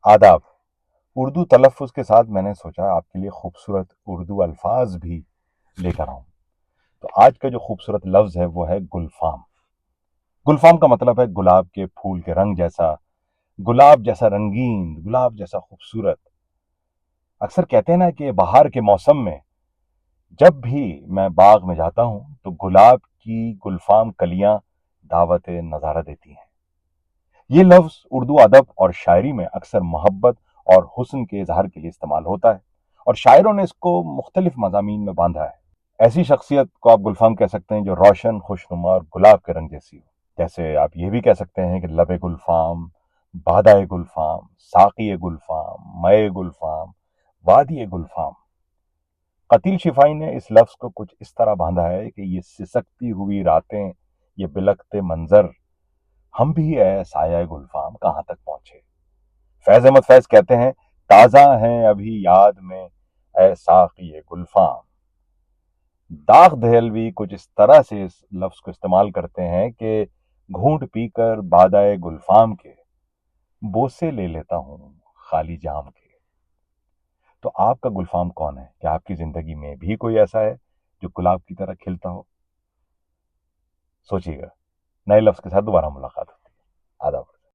آداب۔ اردو تلفظ کے ساتھ میں نے سوچا آپ کے لیے خوبصورت اردو الفاظ بھی لے کر آؤں۔ تو آج کا جو خوبصورت لفظ ہے وہ ہے گلفام۔ گلفام کا مطلب ہے گلاب کے پھول کے رنگ جیسا، گلاب جیسا رنگین، گلاب جیسا خوبصورت۔ اکثر کہتے ہیں نا کہ بہار کے موسم میں جب بھی میں باغ میں جاتا ہوں تو گلاب کی گلفام کلیاں دعوت نظارہ دیتی ہیں۔ یہ لفظ اردو ادب اور شاعری میں اکثر محبت اور حسن کے اظہار کے لیے استعمال ہوتا ہے، اور شاعروں نے اس کو مختلف مضامین میں باندھا ہے۔ ایسی شخصیت کو آپ گلفام کہہ سکتے ہیں جو روشن، خوشنما اور گلاب کے رنگ جیسی ہو۔ جیسے آپ یہ بھی کہہ سکتے ہیں کہ لب گلفام، بادۂ گلفام، ساقی گلفام، مے گلفام، وادی گلفام۔ قتیل شفائی نے اس لفظ کو کچھ اس طرح باندھا ہے کہ یہ سسکتی ہوئی راتیں، یہ بلکتے منظر، ہم بھی اے سایہ گلفام کہاں تک پہنچے۔ فیض احمد فیض کہتے ہیں تازہ ہیں ابھی یاد میں اے ساقی گلفام۔ داغ دہلوی کچھ اس طرح سے اس لفظ کو استعمال کرتے ہیں کہ گھونٹ پی کر بادائے گلفام کے بوسے لے لیتا ہوں خالی جام کے۔ تو آپ کا گلفام کون ہے؟ کیا آپ کی زندگی میں بھی کوئی ایسا ہے جو گلاب کی طرح کھلتا ہو؟ سوچیے گا۔ نئے لفظ کے ساتھ دوبارہ ملاقات ہوتی ہے۔ آداب۔